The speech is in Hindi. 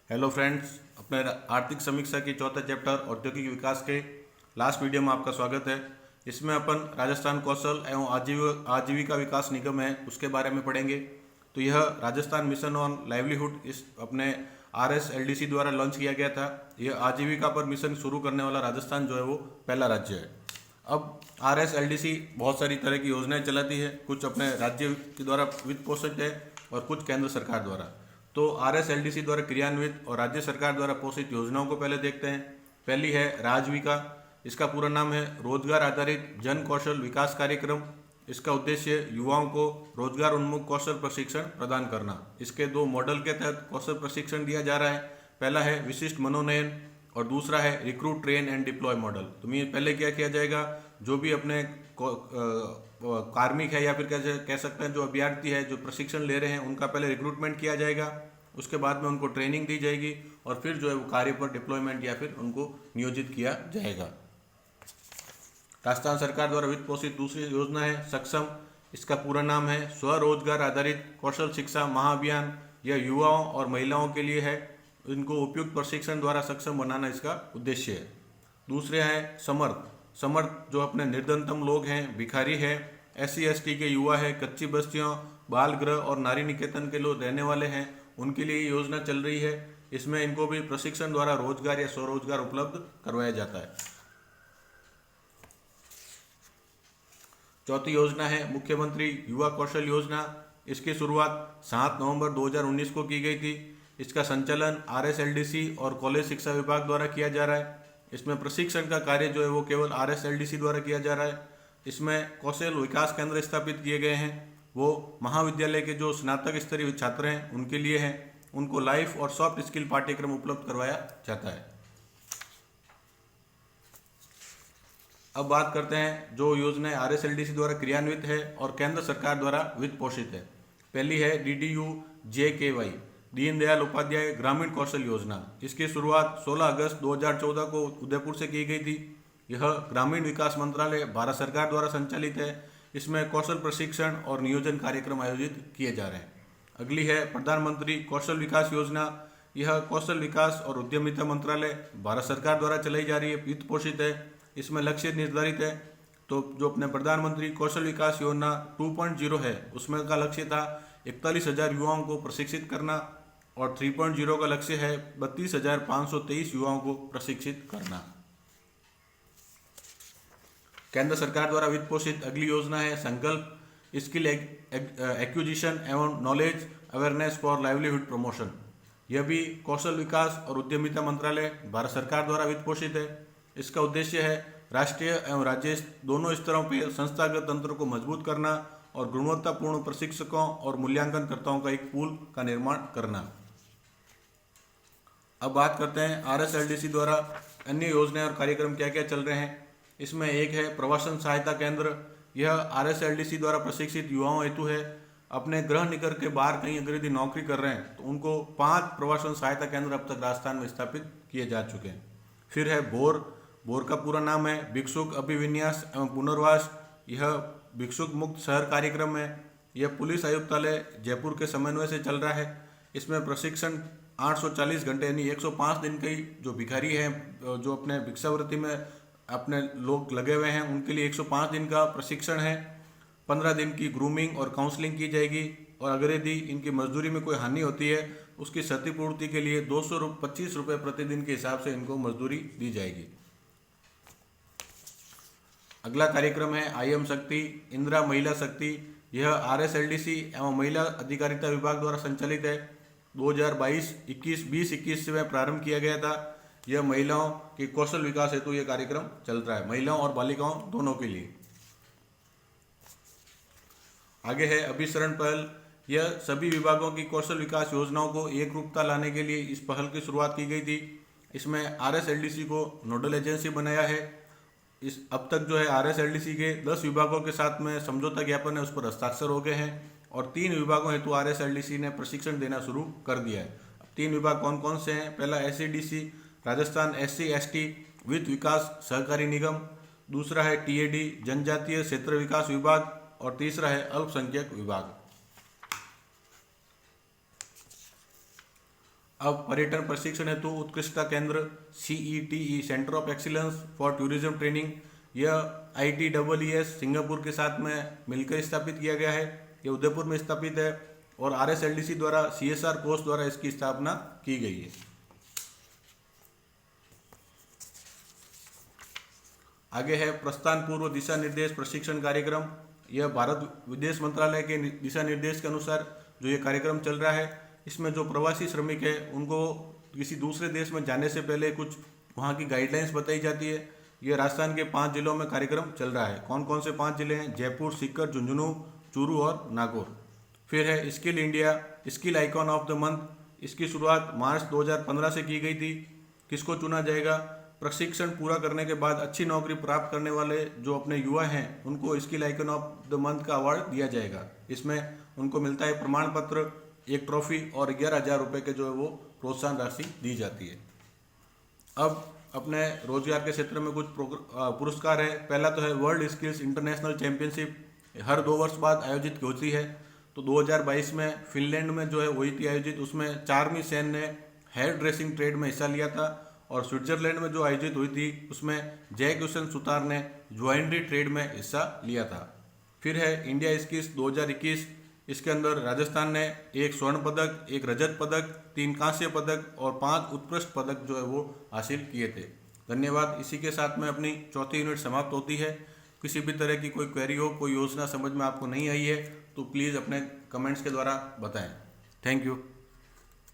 हेलो फ्रेंड्स, अपने आर्थिक समीक्षा की चौथा चैप्टर औद्योगिक विकास के लास्ट वीडियो में आपका स्वागत है। इसमें अपन राजस्थान कौशल एवं आजीविका विकास निगम है उसके बारे में पढ़ेंगे। तो यह राजस्थान मिशन ऑन लाइवलीहुड इस अपने RSLDC द्वारा लॉन्च किया गया था। यह आजीविका पर मिशन शुरू करने वाला राजस्थान जो है वो पहला राज्य है। अब RSLDC बहुत सारी तरह की योजनाएं चलाती है, कुछ अपने राज्य के द्वारा वित्त पोषित है और कुछ केंद्र सरकार द्वारा। तो RSLDC द्वारा क्रियान्वित और राज्य सरकार द्वारा पोषित योजनाओं को पहले देखते हैं। पहली है राजविका। इसका पूरा नाम है रोजगार आधारित जन कौशल विकास कार्यक्रम। इसका उद्देश्य युवाओं को रोजगार उन्मुख कौशल प्रशिक्षण प्रदान करना। इसके दो मॉडल के तहत कौशल प्रशिक्षण दिया जा रहा है। पहला है विशिष्ट मनोनयन और दूसरा है recruit train and deploy model. तो पहले क्या किया जाएगा, जो भी अपने कार्मिक है या फिर कैसे कह सकते हैं जो अभ्यर्थी है जो प्रशिक्षण ले रहे हैं उनका पहले रिक्रूटमेंट किया जाएगा, उसके बाद में उनको ट्रेनिंग दी जाएगी और फिर जो है वो कार्य पर डिप्लॉयमेंट या फिर उनको नियोजित किया जाएगा। राजस्थान सरकार द्वारा वित्त पोषित दूसरी योजना है सक्षम। इसका पूरा नाम है स्वरोजगार आधारित कौशल शिक्षा महाअभियान। यह युवाओं और महिलाओं के लिए है। इनको उपयुक्त प्रशिक्षण द्वारा सक्षम बनाना इसका उद्देश्य है। दूसरे हैं समर्थ। समर्थ जो अपने निर्धनतम लोग हैं, भिखारी है, SC ST के युवा है, कच्ची बस्तियों, बाल गृह और नारी निकेतन के लोग रहने वाले हैं, उनके लिए ये योजना चल रही है। इसमें इनको भी प्रशिक्षण द्वारा रोजगार या स्वरोजगार उपलब्ध करवाया जाता है। चौथी योजना है मुख्यमंत्री युवा कौशल योजना। इसकी शुरुआत 7 नवंबर 2019 को की गई थी। इसका संचालन RSLDC और कॉलेज शिक्षा विभाग द्वारा किया जा रहा है। इसमें प्रशिक्षण का कार्य जो है वो केवल RSLDC द्वारा किया जा रहा है। इसमें कौशल विकास केंद्र स्थापित किए गए हैं। वो महाविद्यालय के जो स्नातक स्तरीय छात्र हैं उनके लिए हैं। उनको लाइफ और सॉफ्ट स्किल पाठ्यक्रम उपलब्ध करवाया जाता है। अब बात करते हैं जो योजनाएं RSLDC द्वारा क्रियान्वित है और केंद्र सरकार द्वारा वित्त पोषित है। पहली है DDU-JKY, दीनदयाल उपाध्याय ग्रामीण कौशल योजना। इसकी शुरुआत 16 अगस्त 2014 को उदयपुर से की गई थी। यह ग्रामीण विकास मंत्रालय भारत सरकार द्वारा संचालित है। इसमें कौशल प्रशिक्षण और नियोजन कार्यक्रम आयोजित किए जा रहे हैं। अगली है प्रधानमंत्री कौशल विकास योजना। यह कौशल विकास और उद्यमिता मंत्रालय भारत सरकार द्वारा चलाई जा रही है, वित्त पोषित है। इसमें लक्ष्य निर्धारित है। तो जो अपने प्रधानमंत्री कौशल विकास योजना 2.0 है उसमें का लक्ष्य था 41,000 युवाओं को प्रशिक्षित करना और 3.0 का लक्ष्य है 32,523 युवाओं को प्रशिक्षित करना। केंद्र सरकार द्वारा वित्त पोषित अगली योजना है संकल्प स्किल एक्विजिशन एवं knowledge awareness for livelihood promotion. यह भी कौशल विकास और उद्यमिता मंत्रालय भारत सरकार द्वारा वित्त पोषित है। इसका उद्देश्य है राष्ट्रीय एवं राज्य दोनों स्तरों पर संस्थागत तंत्र को मजबूत करना और गुणवत्तापूर्ण प्रशिक्षकों और मूल्यांकनकर्ताओं का एक पूल का निर्माण करना। अब बात करते हैं RSLDC द्वारा अन्य योजनाएं और कार्यक्रम क्या क्या चल रहे हैं। इसमें एक है प्रवासन सहायता केंद्र। यह RSLDC द्वारा प्रशिक्षित युवाओं हेतु है। अपने गृह निकर के बाहर कहीं अगर यदि नौकरी कर रहे हैं तो उनको 5 प्रवासन सहायता केंद्र अब तक राजस्थान में स्थापित किए जा चुके हैं। फिर है बोर का पूरा नाम है भिक्षुक अभिविन्यास एवं पुनर्वास। यह भिक्षुक मुक्त शहर कार्यक्रम है। यह पुलिस आयुक्तालय जयपुर के समन्वय से चल रहा है। इसमें प्रशिक्षण 840 घंटे यानी 105 दिन की जो भिखारी हैं जो अपने भिक्षावृत्ति में अपने लोग लगे हुए हैं उनके लिए 105 दिन का प्रशिक्षण है। 15 दिन की ग्रूमिंग और काउंसलिंग की जाएगी और अगर यदि इनकी मजदूरी में कोई हानि होती है उसकी क्षतिपूर्ति के लिए 225 रुपये प्रतिदिन के हिसाब से इनको मजदूरी दी जाएगी। अगला कार्यक्रम है IM शक्ति इंदिरा महिला शक्ति। यह RSLDC एवं महिला अधिकारिता विभाग द्वारा संचालित है। 2020-21 में प्रारंभ किया गया था। यह महिलाओं के कौशल विकास हेतु यह कार्यक्रम चल रहा है, महिलाओं और बालिकाओं दोनों के लिए। आगे है अभिसरण पहल। यह सभी विभागों की कौशल विकास योजनाओं को एक रूपता लाने के लिए इस पहल की शुरुआत की गई थी। इसमें RSLDC को नोडल एजेंसी बनाया है। इस अब तक जो है RSLDC के 10 विभागों के साथ में समझौता ज्ञापन है उस पर हस्ताक्षर हो गए हैं और 3 विभागों हेतु RSLDC ने प्रशिक्षण देना शुरू कर दिया है। अब 3 विभाग कौन कौन से हैं? पहला SCDC राजस्थान SC ST वित्त विकास सहकारी निगम, दूसरा है TAD जनजातीय क्षेत्र विकास विभाग और तीसरा है अल्पसंख्यक विभाग। अब पर्यटन प्रशिक्षण हेतु उत्कृष्टता केंद्र CETE centre of excellence for tourism training, यह ITEES सिंगापुर के साथ में मिलकर स्थापित किया गया है। ये उदयपुर में स्थापित है और RSLDC द्वारा CSR कोष द्वारा इसकी स्थापना की गई है। आगे है प्रस्थान पूर्व दिशा निर्देश प्रशिक्षण कार्यक्रम। यह भारत विदेश मंत्रालय के दिशा निर्देश के अनुसार जो ये कार्यक्रम चल रहा है, इसमें जो प्रवासी श्रमिक है उनको किसी दूसरे देश में जाने से पहले कुछ वहाँ की गाइडलाइंस बताई जाती है। ये राजस्थान के 5 जिलों में कार्यक्रम चल रहा है। कौन कौन से 5 जिले हैं? जयपुर, सीकर, झुंझुनू, चूरू और नागौर। फिर है skill India skill icon of the month. इसकी शुरुआत मार्च 2015 से की गई थी। किसको चुना जाएगा? प्रशिक्षण पूरा करने के बाद अच्छी नौकरी प्राप्त करने वाले जो अपने युवा हैं उनको skill icon of the month का अवार्ड दिया जाएगा। इसमें उनको मिलता है प्रमाण पत्र, एक ट्रॉफी और 11,000 रुपये के जो है वो प्रोत्साहन राशि दी जाती है। अब अपने रोजगार के क्षेत्र में कुछ पुरस्कार है। पहला तो है वर्ल्ड स्किल्स इंटरनेशनल चैंपियनशिप, हर 2 वर्ष बाद आयोजित होती है। तो 2022 में फिनलैंड में जो है वही थी आयोजित। उसमें चार्मी सेन ने हेयर ड्रेसिंग ट्रेड में हिस्सा लिया था। और स्विट्जरलैंड में जो आयोजित हुई थी उसमें जय किशन सुतार ने ज्वेलरी ट्रेड में हिस्सा लिया था। फिर है इंडिया स्किल्स 2021। इसके अंदर राजस्थान ने 1 स्वर्ण पदक, 1 रजत पदक, 3 कांस्य पदक और 5 उत्कृष्ट पदक जो है वो हासिल किए थे। धन्यवाद। इसी के साथ में अपनी चौथी यूनिट समाप्त होती है। किसी भी तरह की कोई क्वेरी हो, कोई योजना समझ में आपको नहीं आई है तो प्लीज़ अपने कमेंट्स के द्वारा बताएं। Thank you.